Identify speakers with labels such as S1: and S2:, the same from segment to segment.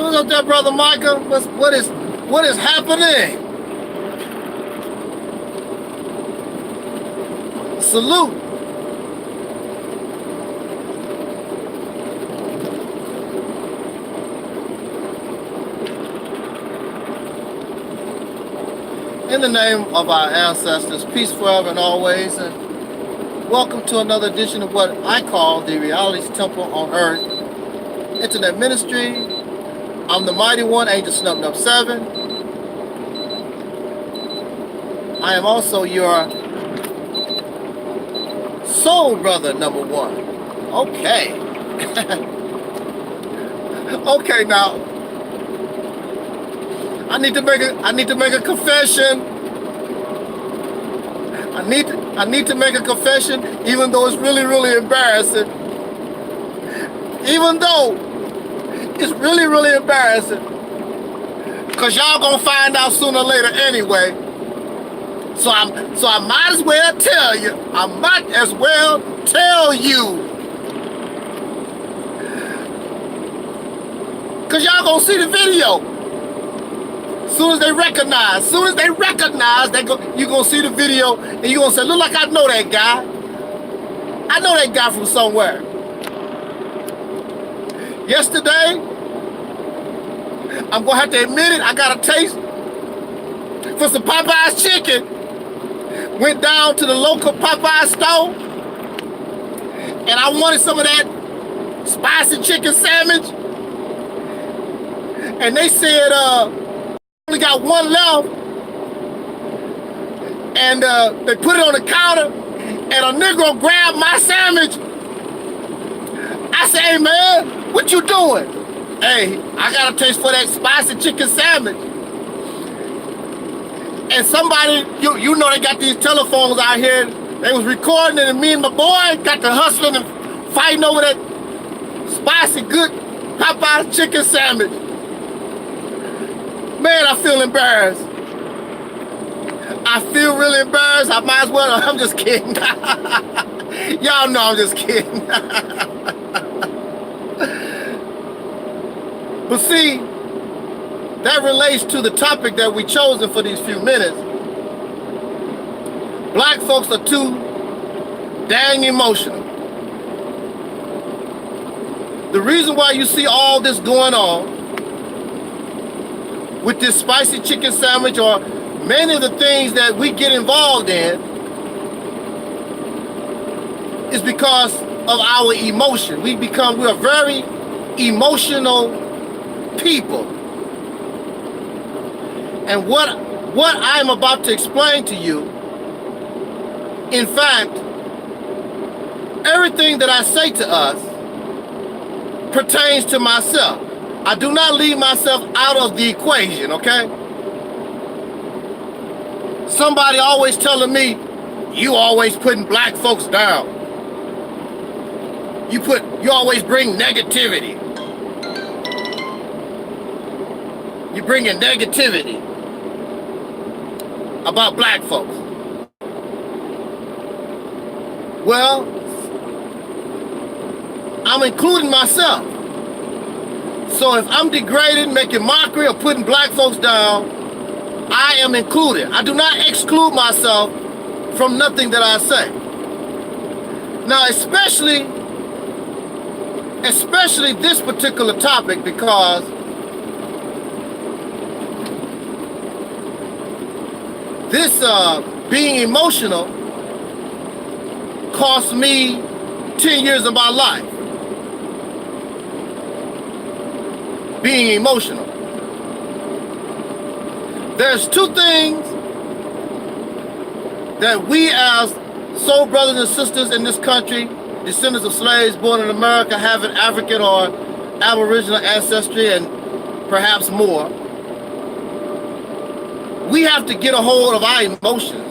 S1: What's up there, Brother Micah? What is happening? Salute. In the name of our ancestors, peace forever and always, and welcome to another edition of what I call the Reality Temple on Earth Internet Ministry. I'm the mighty one, Angel Snub 7. I am also your soul brother number 1. Okay. Okay, now I need to make a confession. I need to make a confession, even though it's really embarrassing. Even though it's really embarrassing, cause y'all gonna find out sooner or later anyway. So I might as well tell you. I might as well tell you. Cause y'all gonna see the video. Soon as they recognize, you gonna see the video and you gonna say, look, like I know that guy. I know that guy from somewhere. Yesterday, I'm gonna have to admit it, I got a taste for some Popeye's chicken. Went down to the local Popeye store and I wanted some of that spicy chicken sandwich. And they said, only got one left. And they put it on the counter and a Negro grabbed my sandwich. I said, hey man, what you doing? Hey, I got a taste for that spicy chicken sandwich. And somebody, you know they got these telephones out here, they was recording it and me and my boy got to hustling and fighting over that spicy good Popeye's chicken sandwich. Man, I feel embarrassed. I feel really embarrassed. I might as well, I'm just kidding. Y'all know I'm just kidding. But see, that relates to the topic that we chosen for these few minutes. Black folks are too dang emotional. The reason why you see all this going on with this spicy chicken sandwich or many of the things that we get involved in is because of our emotion. We're very emotional people. And what I'm about to explain to you, in fact, everything that I say to us pertains to myself. I do not leave myself out of the equation, okay? Somebody always telling me, you always putting black folks down. You always bring negativity. You bringing negativity about black folks. Well, I'm including myself. So if I'm degrading, making mockery, or putting black folks down, I am included. I do not exclude myself from nothing that I say. Now, especially this particular topic, because this being emotional cost me 10 years of my life. Being emotional. There's two things that we as soul brothers and sisters in this country, descendants of slaves born in America, having African or Aboriginal ancestry and perhaps more, we have to get a hold of our emotions.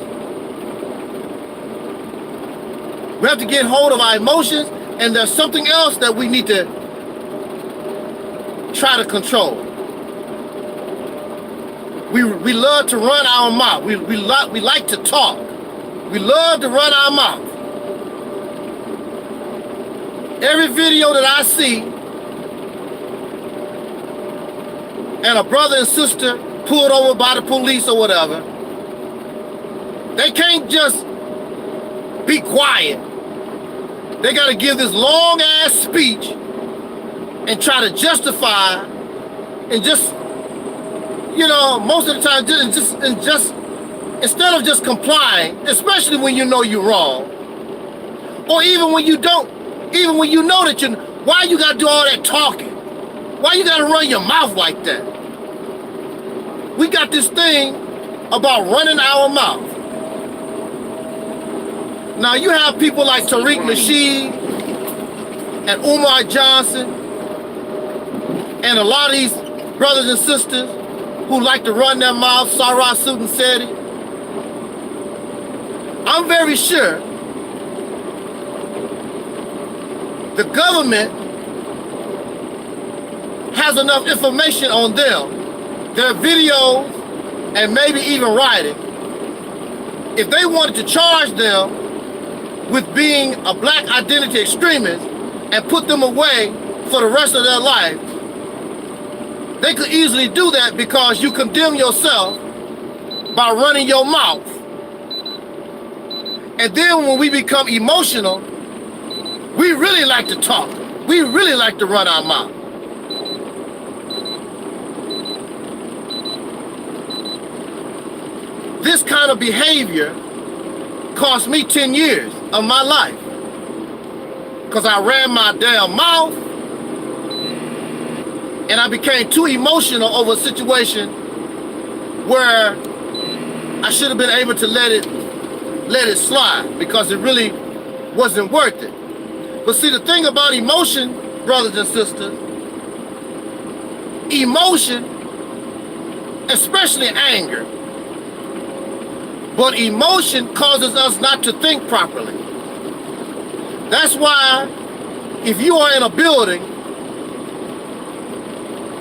S1: We have to get hold of our emotions, and there's something else that we need to try to control. We love to run our mouth. We like to talk. We love to run our mouth. Every video that I see and a brother and sister pulled over by the police or whatever, they can't just be quiet. They got to give this long ass speech and try to justify, and just, you know, most of the time, just instead of just complying, especially when you know you're wrong, or even when you don't, even when you know that you, why you got to do all that talking? Why you got to run your mouth like that? We got this thing about running our mouth. Now you have people like Tariq Nasheed and Umar Johnson and a lot of these brothers and sisters who like to run their mouth, Sarah Sudin said it. I'm very sure the government has enough information on them, their videos, and maybe even writing. If they wanted to charge them with being a black identity extremist and put them away for the rest of their life, they could easily do that because you condemn yourself by running your mouth. And then when we become emotional, we really like to talk. We really like to run our mouth. This kind of behavior cost me 10 years of my life because I ran my damn mouth and I became too emotional over a situation where I should have been able to let it slide because it really wasn't worth it. But see, the thing about emotion, brothers and sisters, emotion, especially anger, but emotion causes us not to think properly. That's why if you are in a building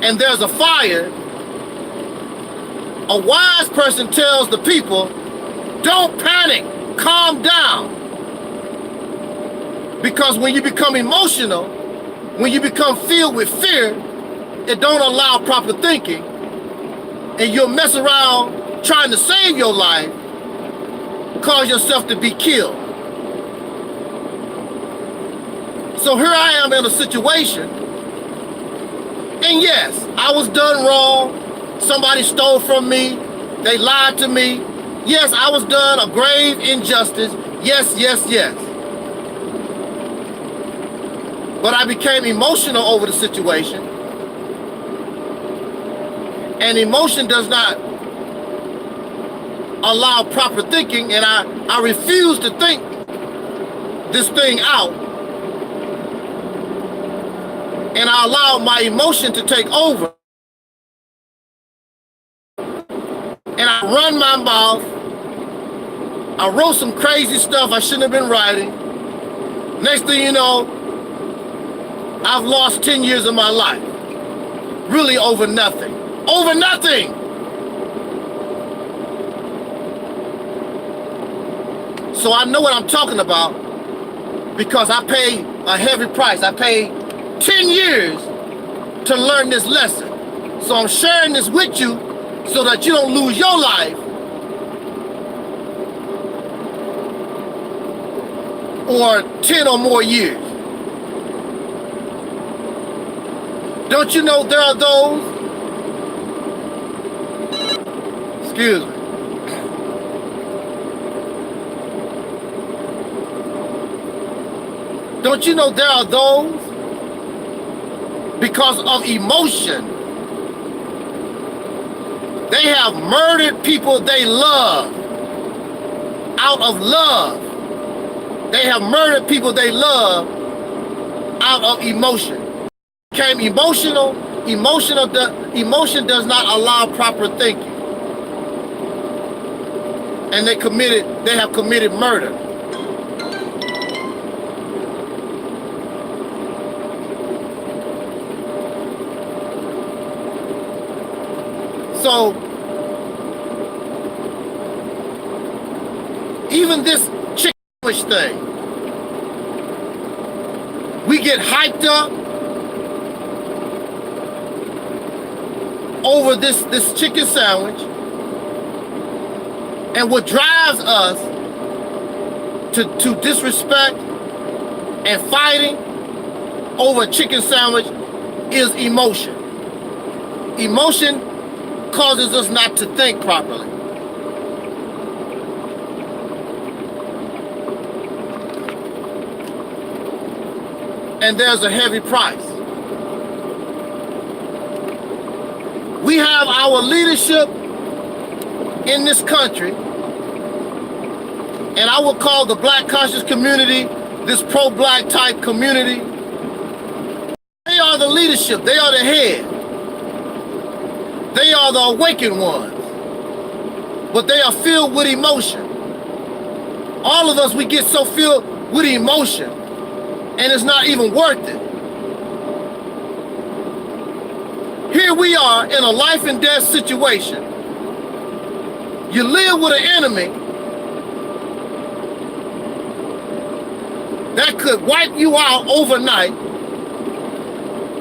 S1: and there's a fire, a wise person tells the people, don't panic, calm down. Because when you become emotional, when you become filled with fear, it don't allow proper thinking, and you'll mess around trying to save your life, cause yourself to be killed. So here I am in a situation, and yes, I was done wrong. Somebody stole from me. They lied to me. Yes, I was done a grave injustice. Yes, yes, yes. But I became emotional over the situation. And emotion does not allow proper thinking, and I refuse to think this thing out. And I allowed my emotion to take over. And I run my mouth. I wrote some crazy stuff I shouldn't have been writing. Next thing you know, I've lost 10 years of my life. Really over nothing. Over nothing! So I know what I'm talking about because I paid a heavy price. I paid 10 years to learn this lesson. So I'm sharing this with you so that you don't lose your life or 10 or more years. Don't you know there are those, excuse me, don't you know there are those, because of emotion, they have murdered people they love out of love. They have murdered people they love out of emotion. Became emotional. Emotion does not allow proper thinking. And they have committed murder. So even this chicken sandwich thing, we get hyped up over this chicken sandwich. And what drives us to disrespect and fighting over a chicken sandwich is emotion. Emotion causes us not to think properly. And there's a heavy price. We have our leadership in this country, and I would call the black conscious community, this pro-black type community, they are the leadership, they are the head. They are the awakened ones, but they are filled with emotion. All of us, we get so filled with emotion, and it's not even worth it. Here we are in a life and death situation. You live with an enemy that could wipe you out overnight,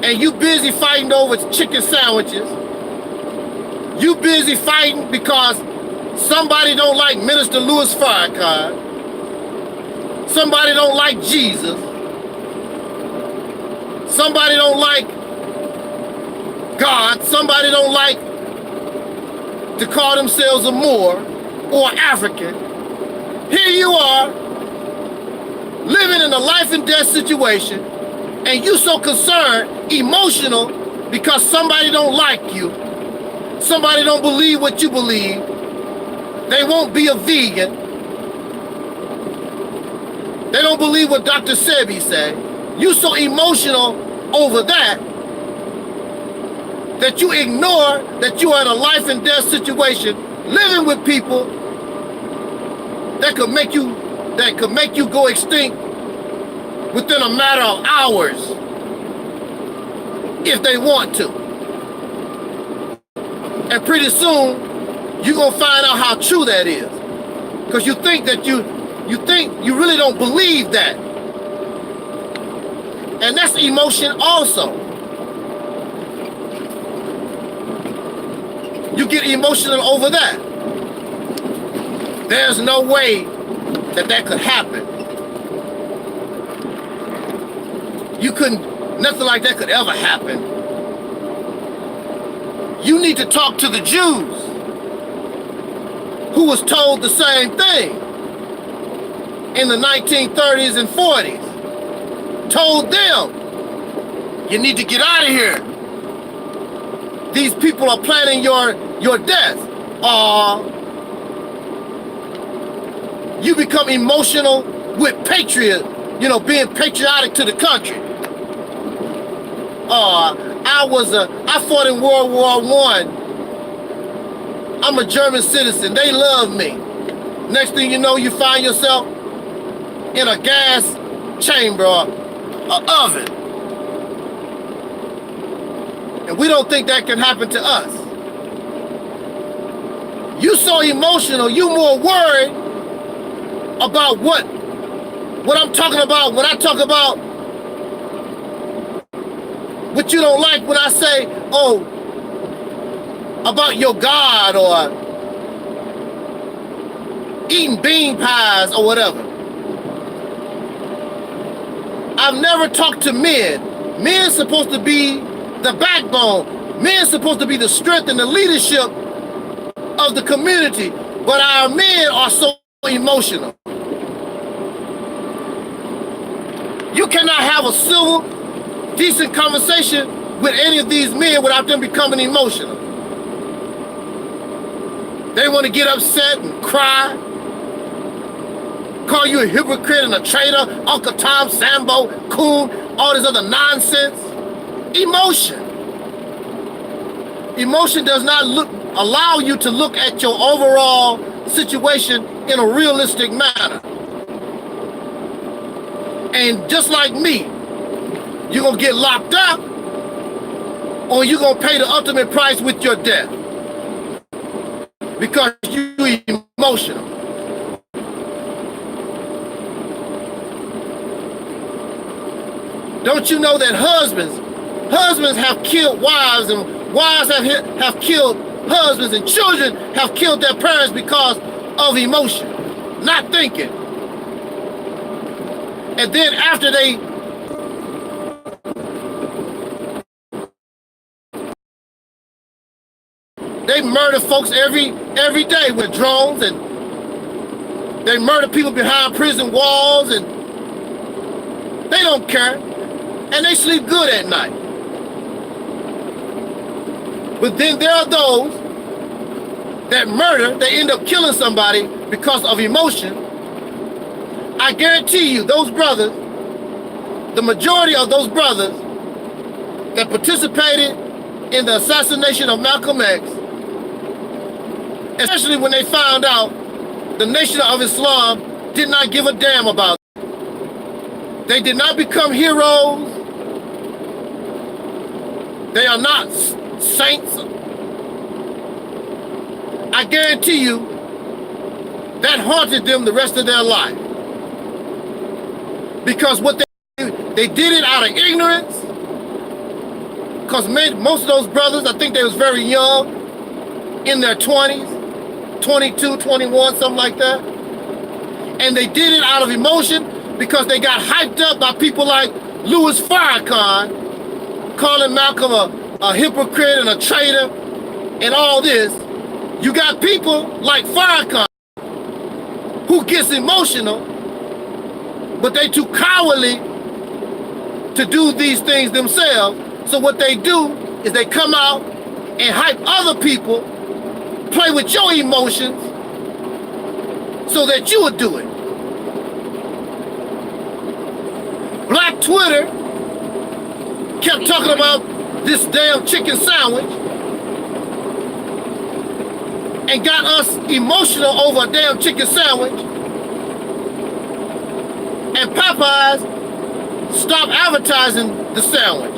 S1: and you busy fighting over chicken sandwiches. You busy fighting because somebody don't like Minister Louis Farrakhan. Somebody don't like Jesus. Somebody don't like God. Somebody don't like to call themselves a Moor or African. Here you are, living in a life and death situation, and you so concerned, emotional, because somebody don't like you. Somebody don't believe what you believe. They won't be a vegan. They don't believe what Dr. Sebi said. You so emotional over that you ignore that you are in a life and death situation, living with people that could make you go extinct within a matter of hours if they want to. And pretty soon you're gonna find out how true that is, because you think you really don't believe that. And that's emotion also. You get emotional over that. There's no way that could happen. Nothing like that could ever happen. You need to talk to the Jews who was told the same thing in the 1930s and 40s. Told them, you need to get out of here. These people are planning your death. You become emotional with being patriotic to the country. I fought in World War I. I'm a German citizen. They love me. Next thing you know, you find yourself in a gas chamber or an oven. And we don't think that can happen to us. You so emotional, you more worried about what I'm talking about when I talk about what you don't like when I say, about your God or eating bean pies or whatever. I've never talked to men. Men supposed to be the backbone. Men supposed to be the strength and the leadership of the community, but our men are so emotional. You cannot have a civil, decent conversation with any of these men without them becoming emotional. They want to get upset and cry, call you a hypocrite and a traitor, Uncle Tom, Sambo, Coon, all this other nonsense. Emotion. Emotion does not allow you to look at your overall situation in a realistic manner. And just like me, you're gonna get locked up, or you're gonna pay the ultimate price with your death. Because you're emotional. Don't you know that husbands have killed wives and Wives have killed husbands, and children have killed their parents because of emotion, not thinking. And then after they murder folks every day with drones, and they murder people behind prison walls, and they don't care, and they sleep good at night. But then there are those that murder, they end up killing somebody because of emotion. I guarantee you, those brothers, the majority of those brothers that participated in the assassination of Malcolm X, especially when they found out the Nation of Islam did not give a damn about it. They did not become heroes. They are not saints. I guarantee you that haunted them the rest of their life. Because what they did it out of ignorance. Because most of those brothers, I think they was very young, in their 20s, 22, 21, something like that. And they did it out of emotion because they got hyped up by people like Louis Farrakhan, calling Malcolm a hypocrite and a traitor and all this. You got people like Farrakhan who gets emotional, but they too cowardly to do these things themselves. So what they do is they come out and hype other people, play with your emotions so that you would do it. Black Twitter kept talking about this damn chicken sandwich and got us emotional over a damn chicken sandwich. And Popeyes stopped advertising the sandwich.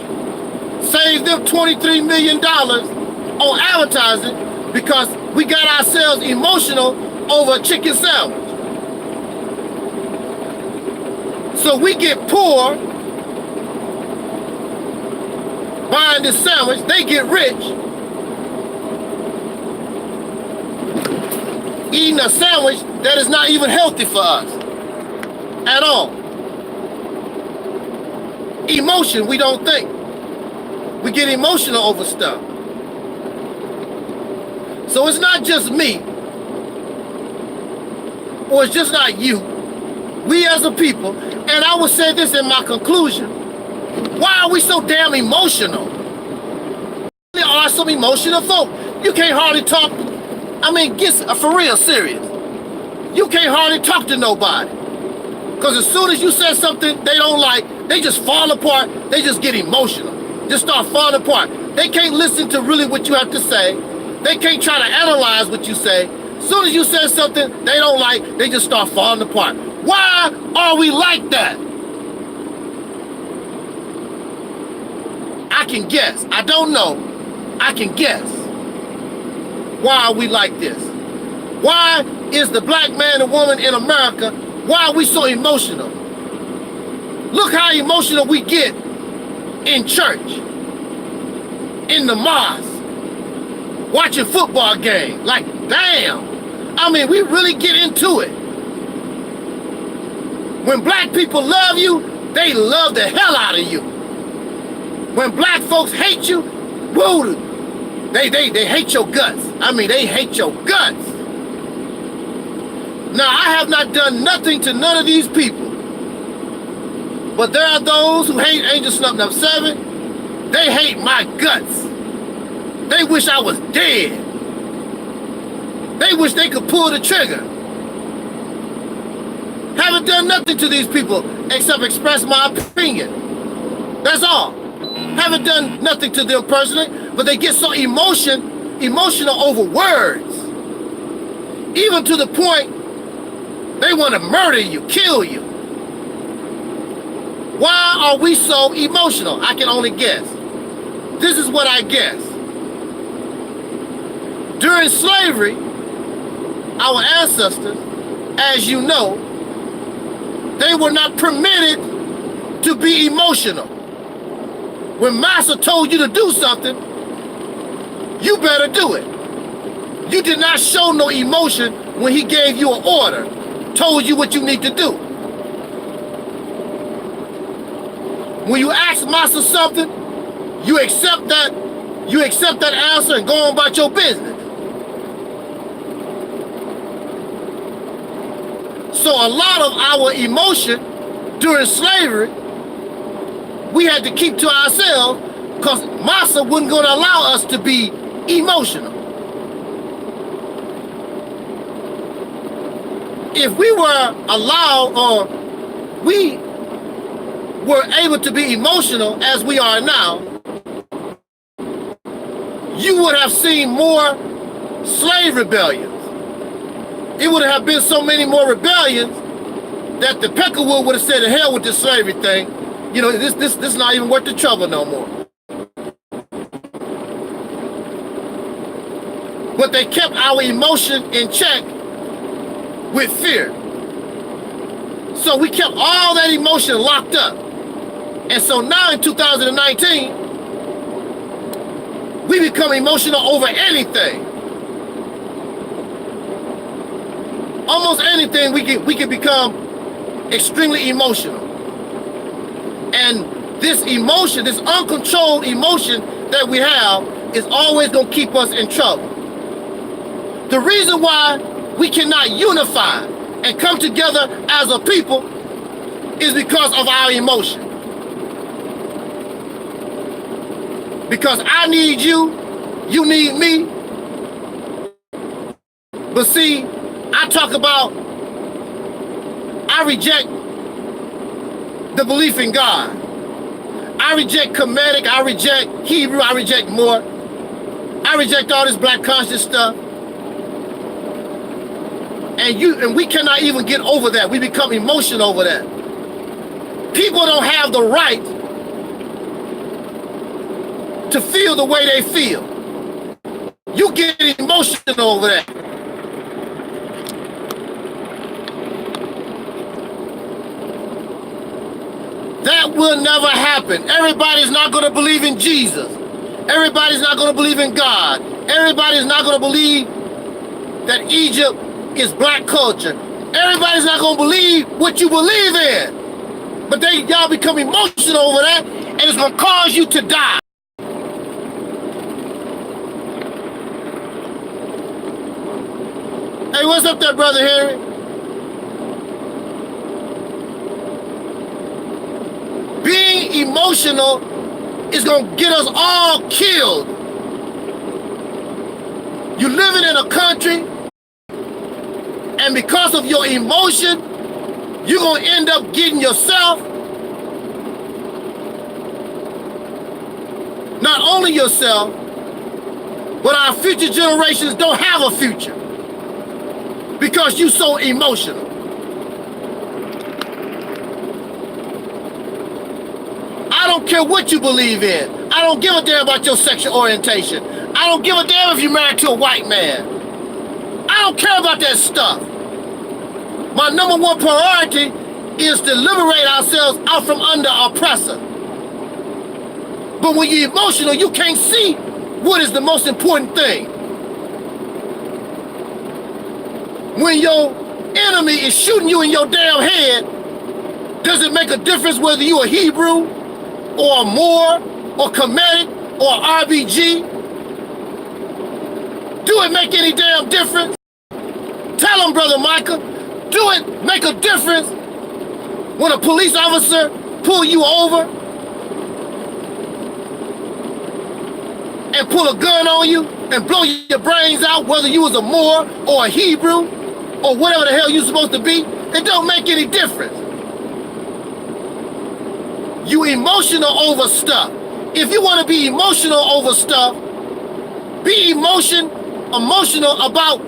S1: Saved them $23 million on advertising because we got ourselves emotional over a chicken sandwich. So we get poor buying this sandwich, they get rich eating a sandwich that is not even healthy for us at all. Emotion, we don't think. We get emotional over stuff. So it's not just me, or it's just not you. We as a people, and I will say this in my conclusion, why are we so damn emotional? There are some emotional folk. You can't hardly talk, I mean, get for real serious. You can't hardly talk to nobody. Because as soon as you say something they don't like, they just fall apart, they just get emotional. Just start falling apart. They can't listen to really what you have to say. They can't try to analyze what you say. As soon as you say something they don't like, they just start falling apart. Why are we like that? I can guess. I don't know. I can guess. Why are we like this? Why is the black man and woman in America, why are we so emotional? Look how emotional we get in church, in the mosque, watching football games. Like, damn. I mean, we really get into it. When black people love you, they love the hell out of you. When black folks hate you, woo, they hate your guts. I mean, they hate your guts. Now, I have not done nothing to none of these people. But there are those who hate Angel Snub Nub 7. They hate my guts. They wish I was dead. They wish they could pull the trigger. Haven't done nothing to these people except express my opinion. That's all. Haven't done nothing to them personally, but they get so emotional over words. Even to the point they want to murder you, kill you. Why are we so emotional? I can only guess. This is what I guess. During slavery, our ancestors, as you know, they were not permitted to be emotional. When master told you to do something, you better do it. You did not show no emotion when he gave you an order, told you what you need to do. When you ask Massa something, you accept that answer and go on about your business. So a lot of our emotion during slavery, we had to keep to ourselves because Massa wasn't going to allow us to be emotional. If we were allowed or we were able to be emotional as we are now, you would have seen more slave rebellions. It would have been so many more rebellions that the Peckerwood would have said, "To hell with this slavery thing. You know, this is not even worth the trouble no more." But they kept our emotion in check with fear. So we kept all that emotion locked up. And so now in 2019, we become emotional over anything. Almost anything we can become extremely emotional. And this emotion, this uncontrolled emotion that we have is always going to keep us in trouble. The reason why we cannot unify and come together as a people is because of our emotion. Because I need you, you need me. But see, I talk about, I reject the belief in God. I reject Kemetic, I reject Hebrew, I reject more. I reject all this black conscious stuff. And we cannot even get over that. We become emotional over that. People don't have the right to feel the way they feel. You get emotional over that. That will never happen. Everybody's not going to believe in Jesus. Everybody's not going to believe in God. Everybody's not going to believe that Egypt is black culture. Everybody's not going to believe what you believe in. But y'all become emotional over that, and it's going to cause you to die. Hey, what's up there, Brother Henry? Being emotional is going to get us all killed. You're living in a country, and because of your emotion, you're going to end up getting yourself, not only yourself, but our future generations don't have a future because you're so emotional. I don't care what you believe in. I don't give a damn about your sexual orientation. I don't give a damn if you're married to a white man. I don't care about that stuff. My number one priority is to liberate ourselves out from under oppressor. But when you're emotional, you can't see what is the most important thing. When your enemy is shooting you in your damn head, does it make a difference whether you're a Hebrew or a Moor or Kemetic or RBG? Do it make any damn difference? Tell them, Brother Micah, do it make a difference when a police officer pull you over and pull a gun on you and blow your brains out, whether you was a Moor or a Hebrew or whatever the hell you're supposed to be? It don't make any difference. You emotional over stuff. If you want to be emotional over stuff, be emotional about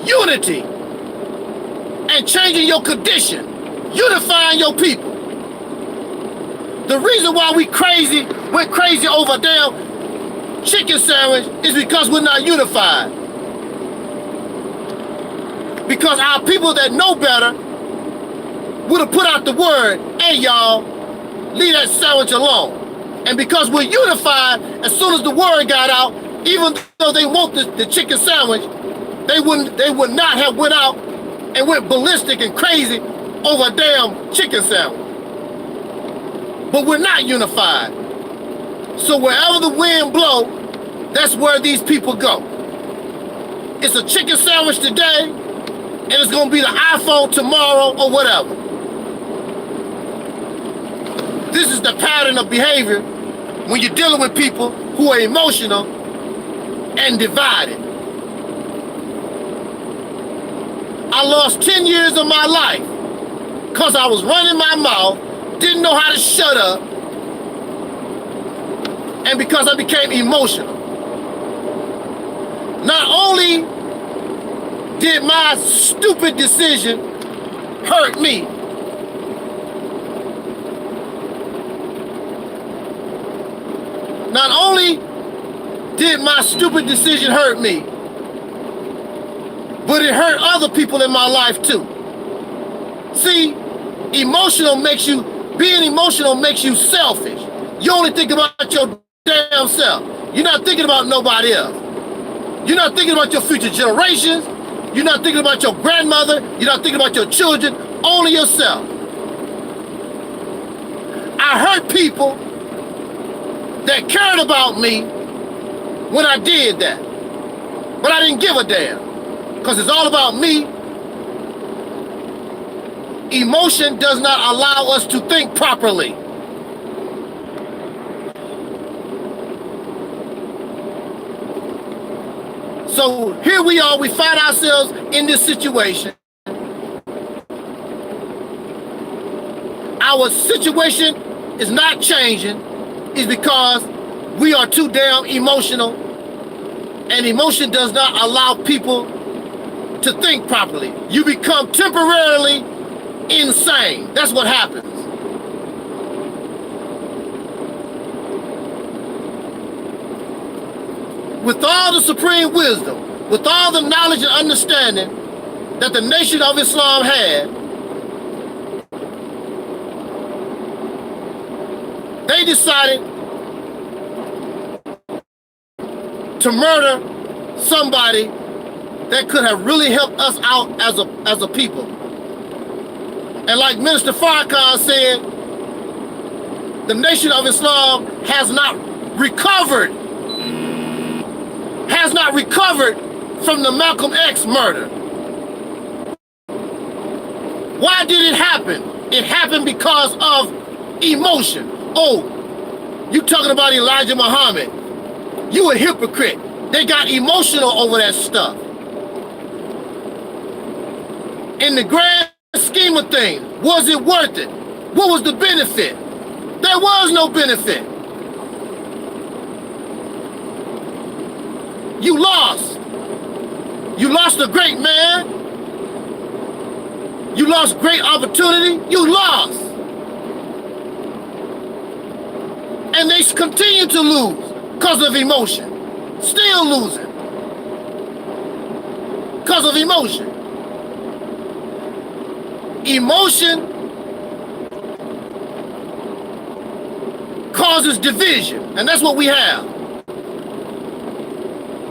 S1: unity and changing your condition, unifying your people. The reason why we went crazy over a damn chicken sandwich is because we're not unified. Because our people that know better would have put out the word, "Hey y'all, leave that sandwich alone." And because we're unified, as soon as the word got out, Even though they want the chicken sandwich, they would not have went out and went ballistic and crazy over a damn chicken sandwich. But we're not unified. So wherever the wind blows, that's where these people go. It's a chicken sandwich today, and it's gonna be the iPhone tomorrow or whatever. This is the pattern of behavior when you're dealing with people who are emotional and divided. I lost 10 years of my life because I was running my mouth, didn't know how to shut up, and because I became emotional. Not only did my stupid decision hurt me, not only did my stupid decision hurt me, but it hurt other people in my life too. See, being emotional makes you selfish. You only think about your damn self. You're not thinking about nobody else. You're not thinking about your future generations. You're not thinking about your grandmother. You're not thinking about your children. Only yourself. I hurt people that cared about me when I did that. But I didn't give a damn. Because it's all about me. Emotion does not allow us to think properly. So here we are, we find ourselves in this situation. Our situation is not changing, is because we are too damn emotional, and emotion does not allow people to think properly. You become temporarily insane. That's what happens. With all the supreme wisdom, with all the knowledge and understanding that the Nation of Islam had, they decided to murder somebody that could have really helped us out as a people. And like Minister Farrakhan said, the Nation of Islam has not recovered from the Malcolm X murder. Why did it happen? It happened because of emotion. Oh, you talking about Elijah Muhammad. You a hypocrite. They got emotional over that stuff. In the grand scheme of things, was it worth it? What was the benefit? There was no benefit. You lost. You lost a great man. You lost great opportunity. You lost. And they continue to lose because of emotion. Still losing because of emotion. Emotion causes division, and that's what we have.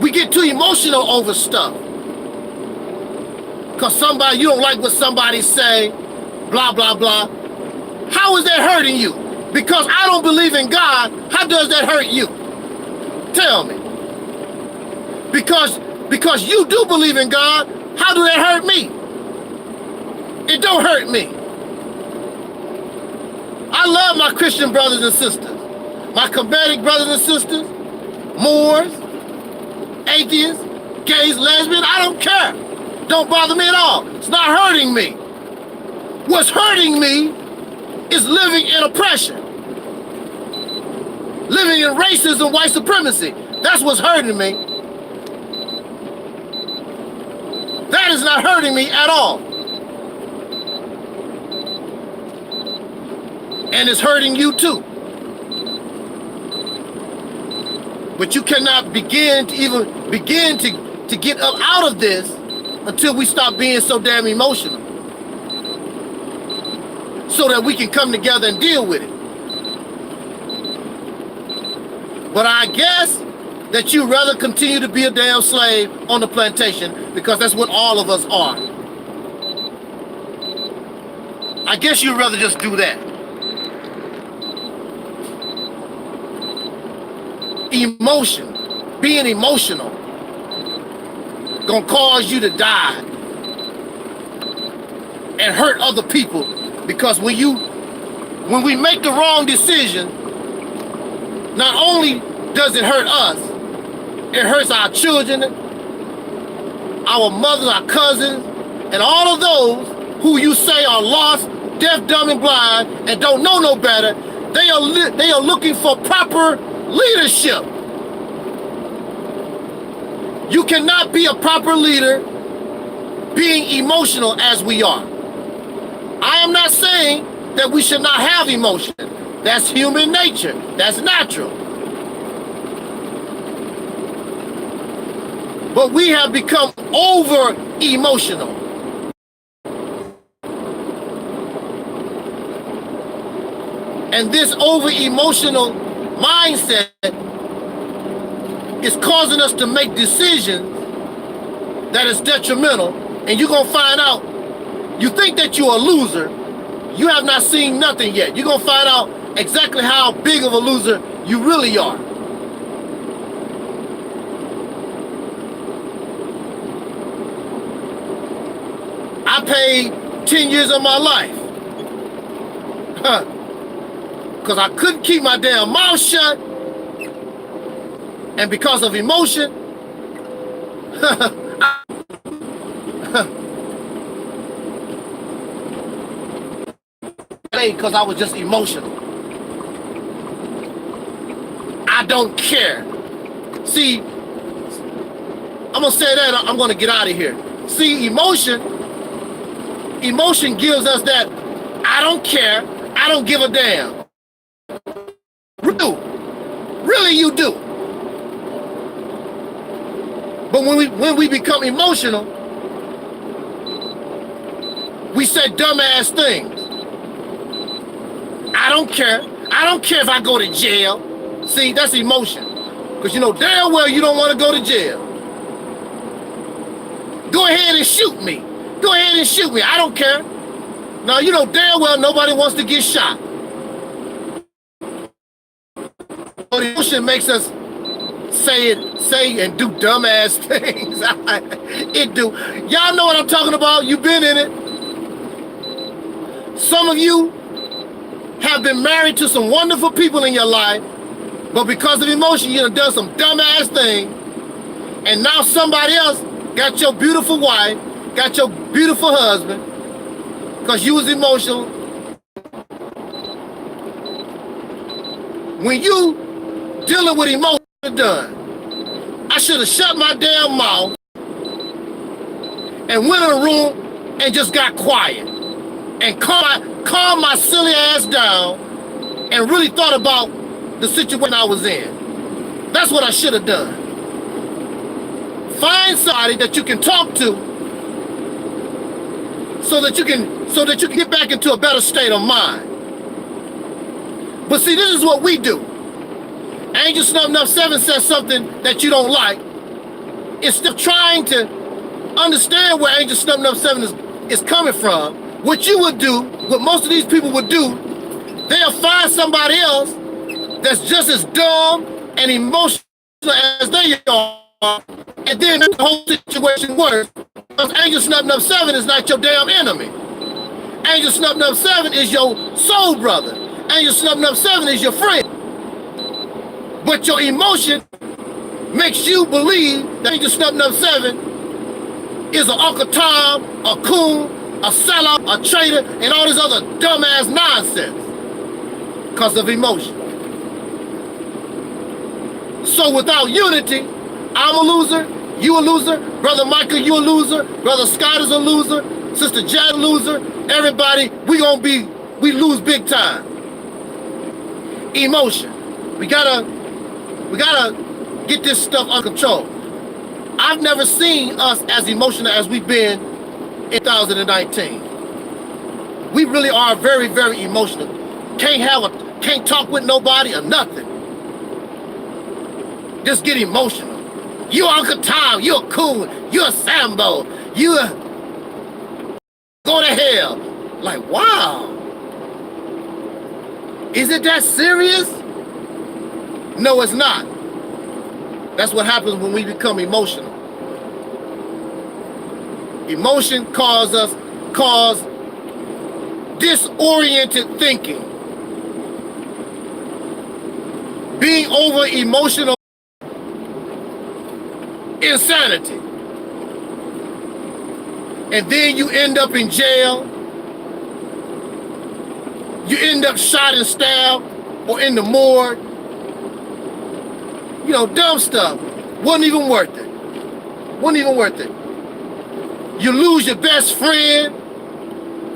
S1: We get too emotional over stuff. Because you don't like what somebody say, blah, blah, blah. How is that hurting you? Because I don't believe in God, how does that hurt you? Tell me. Because you do believe in God, how do that hurt me? It don't hurt me. I love my Christian brothers and sisters, my combative brothers and sisters, Moors, atheists, gays, lesbians, I don't care. Don't bother me at all. It's not hurting me. What's hurting me is living in oppression. Living in racism, white supremacy. That's what's hurting me. That is not hurting me at all. And it's hurting you too. But you cannot begin to get up out of this until we stop being so damn emotional. So that we can come together and deal with it. But I guess that you'd rather continue to be a damn slave on the plantation, because that's what all of us are. I guess you'd rather just do that. Emotion, being emotional, gonna cause you to die and hurt other people, because when we make the wrong decision, not only does it hurt us, it hurts our children, our mothers, our cousins, and all of those who you say are lost, deaf, dumb, and blind, and don't know no better. They are looking for proper leadership. You cannot be a proper leader being emotional as we are. I am not saying that we should not have emotion. That's human nature. That's natural. But we have become over emotional. And this over emotional mindset is causing us to make decisions that is detrimental, and you're gonna find out, you think that you're a loser, you have not seen nothing yet. You're gonna find out exactly how big of a loser you really are. I paid 10 years of my life, because I couldn't keep my damn mouth shut, and because of emotion, because I was just emotional. I don't care. See, I'm gonna say that, I'm gonna get out of here. See, emotion gives us that I don't care, I don't give a damn. Really you do. But when we become emotional, we say dumbass things. I don't care. I don't care if I go to jail. See, that's emotion. Because you know damn well you don't want to go to jail. Go ahead and shoot me. Go ahead and shoot me. I don't care. Now you know damn well nobody wants to get shot. But emotion makes us say and do dumbass things. It do. Y'all know what I'm talking about. You've been in it. Some of you have been married to some wonderful people in your life, but because of emotion, you done done some dumbass thing, and now somebody else got your beautiful wife, got your beautiful husband, because you was emotional. When you dealing with emotion, done. I should have shut my damn mouth and went in a room and just got quiet and calmed my silly ass down and really thought about the situation I was in. That's what I should have done. Find somebody that you can talk to so that you can get back into a better state of mind. But see, this is what we do. Angel Snub Nub 7 says something that you don't like. Instead of trying to understand where Angel Snub Nub 7 is coming from, what you would do, what most of these people would do, they'll find somebody else that's just as dumb and emotional as they are, and then make the whole situation worse. Because Angel Snub Nub 7 is not your damn enemy. Angel Snub Nub 7 is your soul brother. Angel Snub Nub 7 is your friend. But your emotion makes you believe that Angel Snub Nub 7 is an Uncle Tom, a coon, a sellout, a traitor, and all this other dumbass nonsense because of emotion. So without unity, I'm a loser, you a loser, Brother Michael, you a loser, Brother Scott is a loser, Sister Jan a loser, everybody, we lose big time. Emotion. We gotta get this stuff under control. I've never seen us as emotional as we've been in 2019. We really are very, very emotional. Can't talk with nobody or nothing. just get emotional. You Uncle Tom, you a cool, you a Sambo, you a go to hell. Like, wow. Is it that serious? No, it's not. That's what happens when we become emotional. Emotion cause disoriented thinking. Being over emotional insanity. And then you end up in jail. You end up shot and stabbed or in the morgue. You know, dumb stuff. Wasn't even worth it. Wasn't even worth it. You lose your best friend,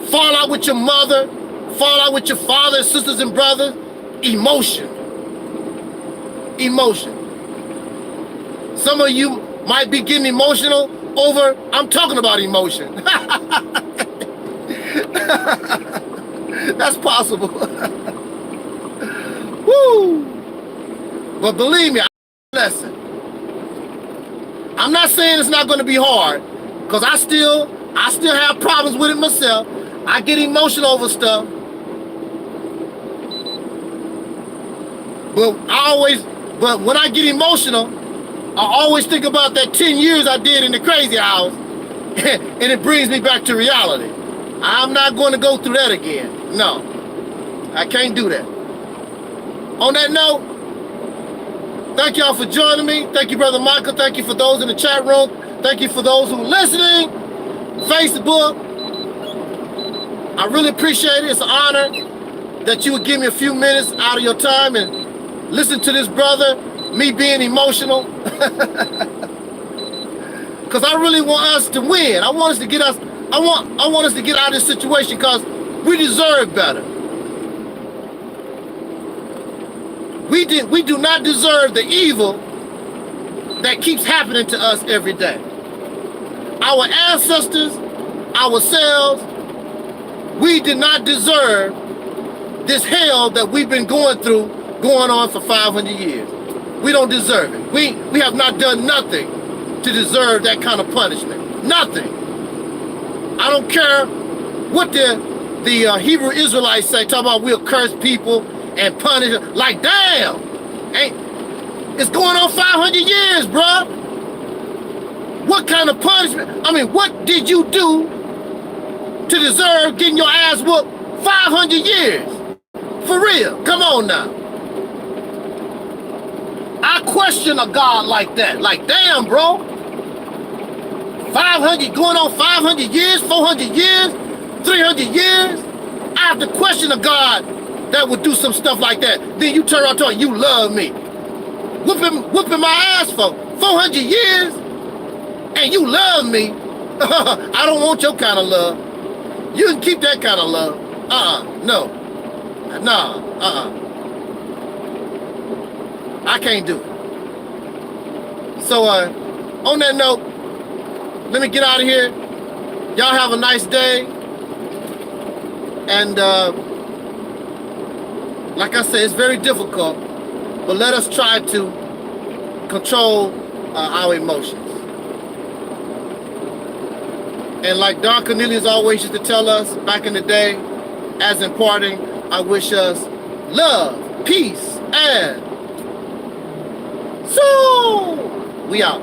S1: fall out with your mother, fall out with your father, sisters and brothers. Emotion. Emotion. Some of you might be getting emotional over, I'm talking about emotion. That's possible. Woo! But believe me, lesson. I'm not saying it's not going to be hard, because I still have problems with it myself. I get emotional over stuff. But when I get emotional, I always think about that 10 years I did in the crazy house, and it brings me back to reality. I'm not going to go through that again. No, I can't do that. On that note, thank y'all for joining me. Thank you, Brother Michael. Thank you for those in the chat room. Thank you for those who are listening. Facebook. I really appreciate it. It's an honor that you would give me a few minutes out of your time and listen to this brother, me being emotional. Because I really want us to win. I want us to get us out of this situation because we deserve better. We do not deserve the evil that keeps happening to us every day. Our ancestors, ourselves, we did not deserve this hell that we've been going on for 500 years. We don't deserve it. We have not done nothing to deserve that kind of punishment. Nothing. I don't care what the Hebrew Israelites say, talking about we'll curse people and punish them. Like, damn, it's going on 500 years, bruh. What kind of punishment? I mean, what did you do to deserve getting your ass whooped 500 years? For real, come on now. I question a God like that. Like, damn, bro. 500, going on 500 years, 400 years, 300 years. I have to question a God that would do some stuff like that. Then you turn around and you love me. Whooping my ass for 400 years, and you love me. I don't want your kind of love. You can keep that kind of love. No. Nah, I can't do it. So, on that note, let me get out of here. Y'all have a nice day. And, like I said, it's very difficult, but let us try to control our emotions. And like Don Cornelius always used to tell us back in the day, as in parting, I wish us love, peace, and so we out.